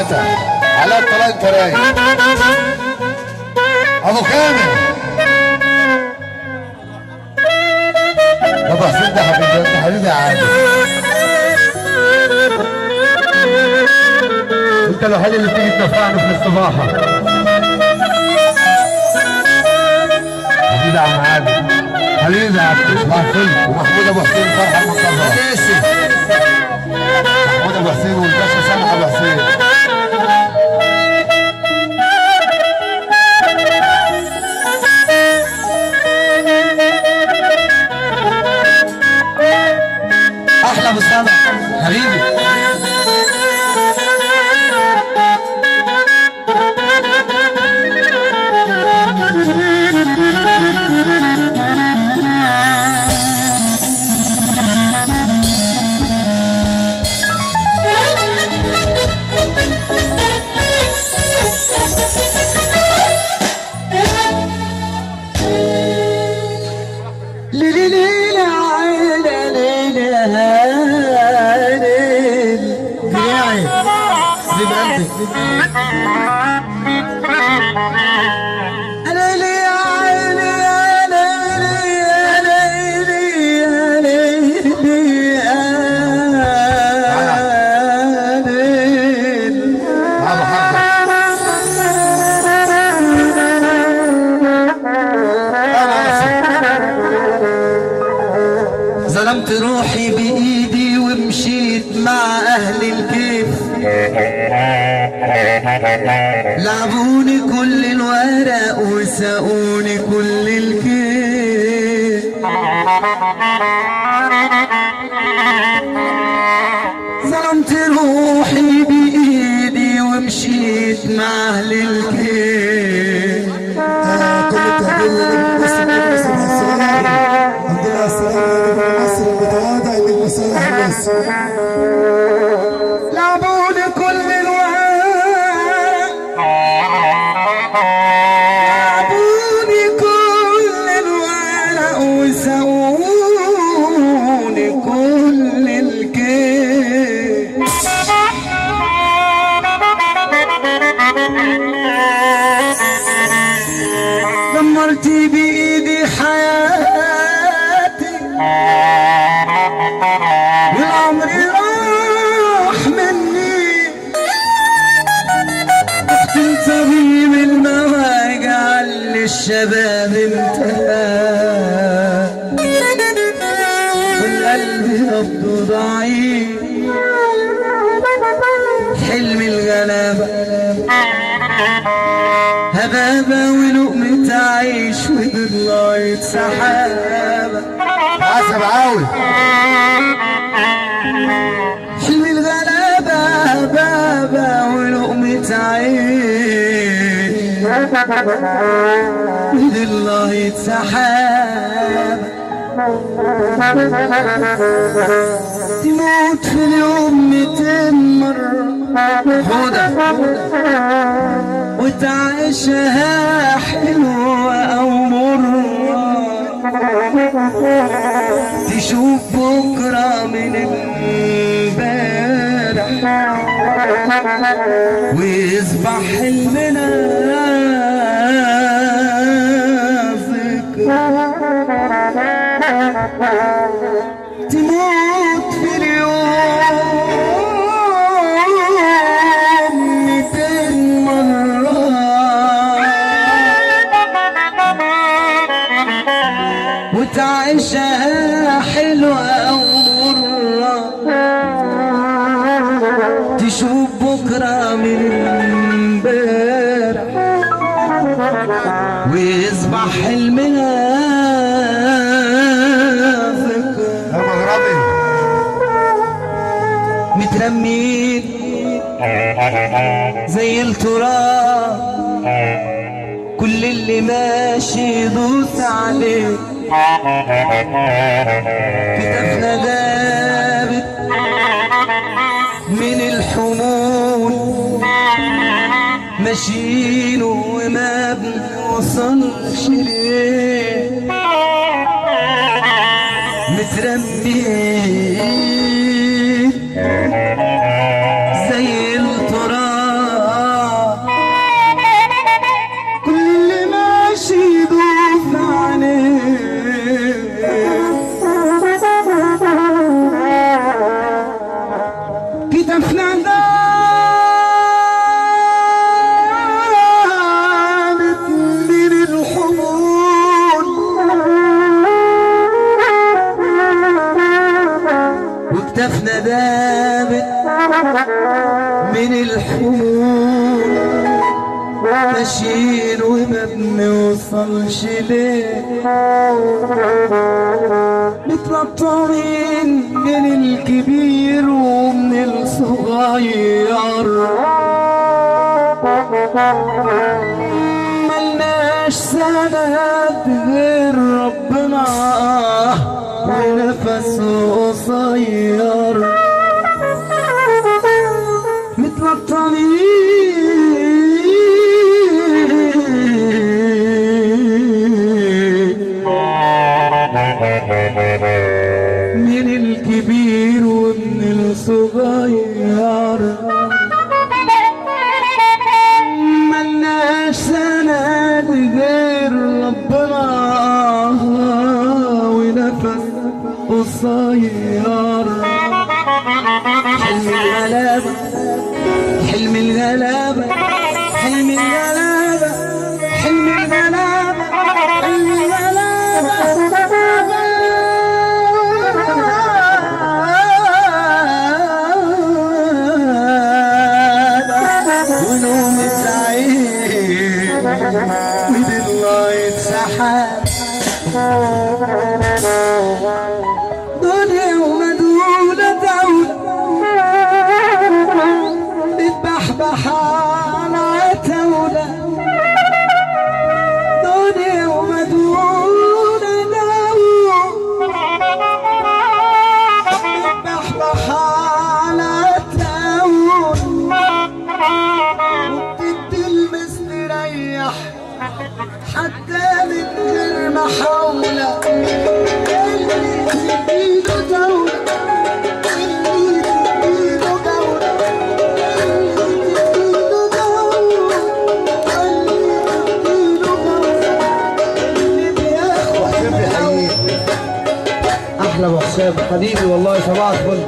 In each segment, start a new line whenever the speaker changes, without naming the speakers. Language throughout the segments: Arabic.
على الطلاق كراي ابو كامل بابا حسين ده حبيبي انت حبيبي يا عادل انت الوحيد اللي بتيجي تنفعني في الاستباحه حبيبي يا عم عادل حبيبي يا عبد صباح الفل ومحمود ابو حسين فرحه المنتظره محمود ابو حسين والباشا سامح ابو حسين احلى ابو سامح حبيبي ظلمت روحي بإيدي ومشيت مع أهل الكيف لعبوني كل الورق وساقوني كل الكيف ظلمت روحي بإيدي ومشيت مع أهل الكيف
كل التهديد للمسلم عندنا السلام مصر المتواضع للمصالح مصر
لعبوني كل الوقت لعبوني كل الورق وساقوني كل الكيف دمرت بإيدي حياتي والعمر راح مني اختم طبيب المواجع للشباب انتهى والقلب نبضه ضعيف حلم الغلابة هبابة ولقمة عيش وضلاية سحابة
حسب عاوي
حلم الغلابة هبابة ولقمة عيش وضلاية سحابة تموت في اليوم 200 مرة
حودة
وتعيشها حلوة أو مرة تشوف بكرة من امبارح ويصبح حلمنا ذكرى تموت في اليوم 200 مرة وتعيشها حلوة أو مرة تشوف بكرة من امبارح ويصبح حلمنا ذكرى
يا مغربي
مترمين زي التراب كل اللي ماشي يدوس عليه كتافنا دابت من الحمول ماشيين وما بنوصلش ليه مترمين زي التراب الحمول ماشيين وما بنوصلش ليه متنطرين من الكبير ومن الصغير ملناش سند غير ربنا ونفسه قصير من الكبير ومن الصغير ملناش سند غير ربنا ونفس قصير حلم الغلابة حلم الغلابة حلم الغلابة حلم الغلابة حلم الغلابة ونوم السعيد ودلله يتسحب دنيا ومدولة دولة بتبحبح على عتاولة دنيا ومدولة دولة بتبحبح على عتاولة وبتدي المستريح حتى من غير محاولة اللي تديله دولة اللي تديله دولة اللي تديله دولة اللي تديله دولة اللي بياخد
حسين بيحييك.
احلى ابو حسين حبيبي والله صباح الفل.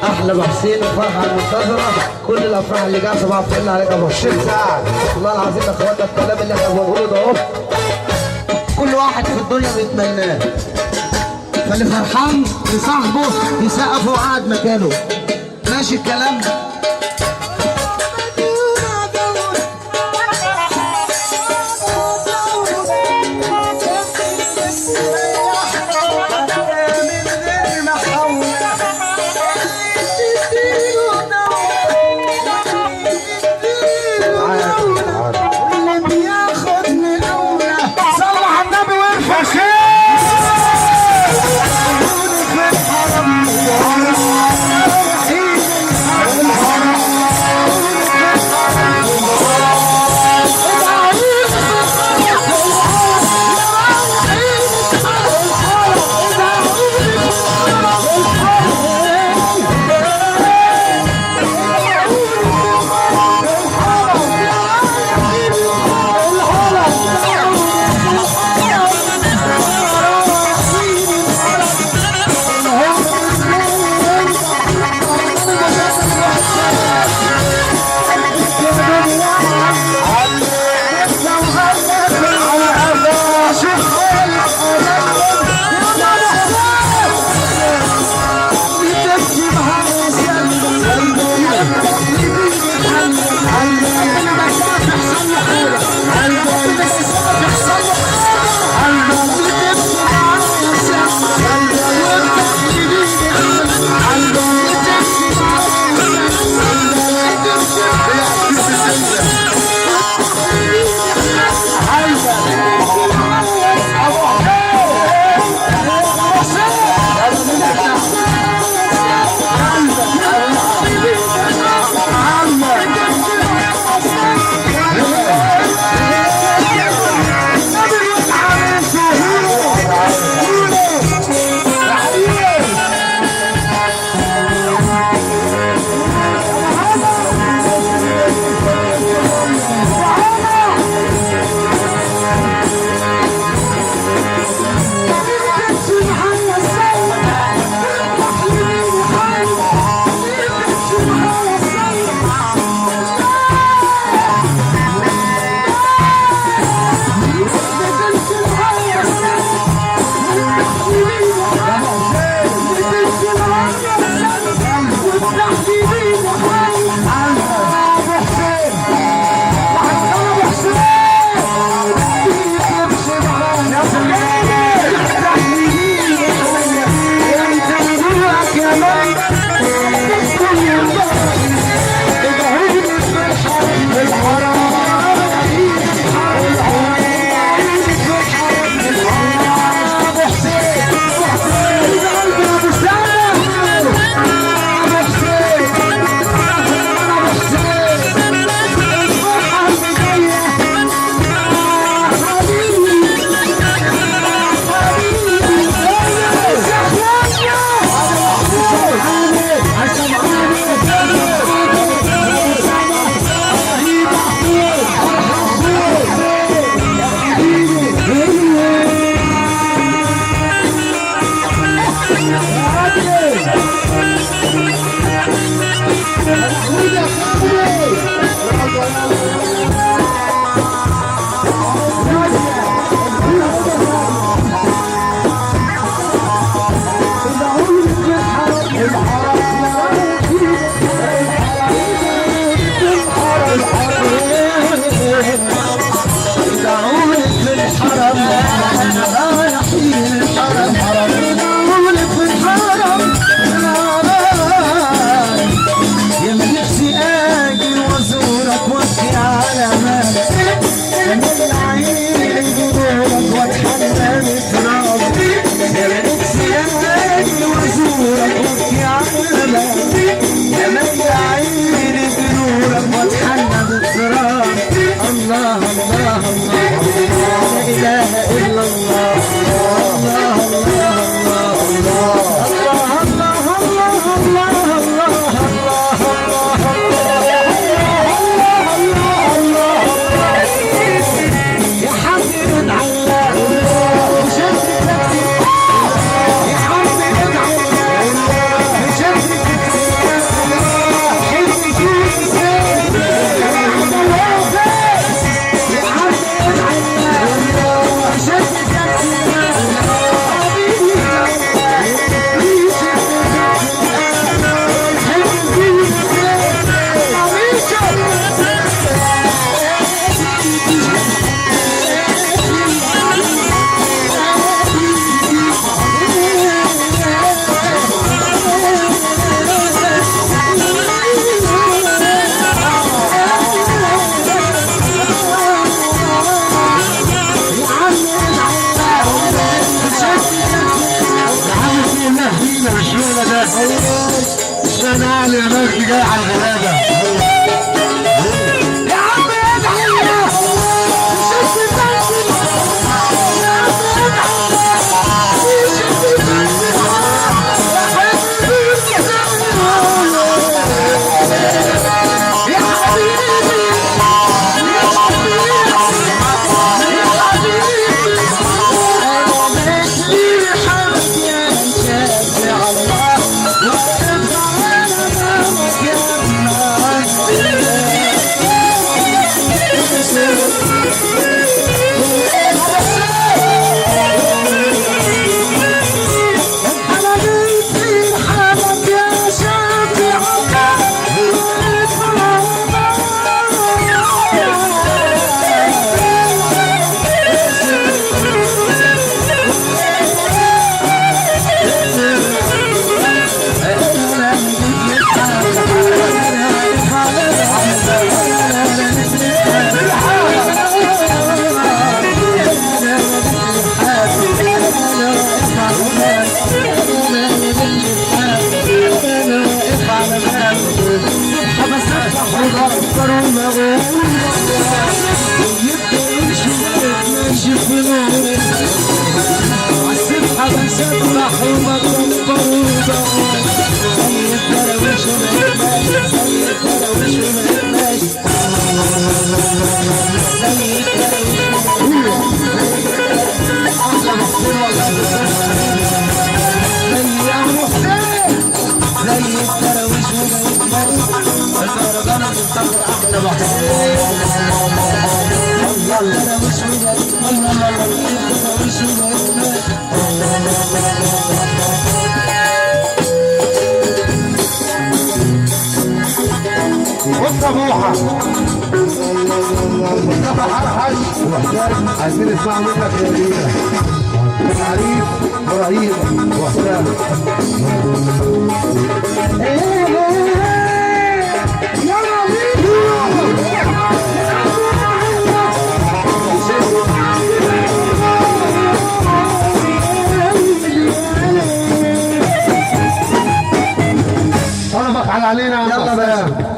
احلى ابو حسين الفرحه المنتظره كل الافراح اللي جايه صباح الفل عليك يا ابو حسين.
سعد
والله العظيم يا اخوانا الكلام اللي احنا بنقوله ده اهو كل واحد في الدنيا بيتمناه، فاللي فرحان لصاحبه يسقف وقعد مكانه. ماشي الكلام ده؟
حسين انا علي يا مجدي جاي على الغلابه.
يا عم ادعي لنا شفت
طموحة عايزين نسمع منك يا لينا تعريف ابراهيم وحسام. طلبك على علينا يا عم.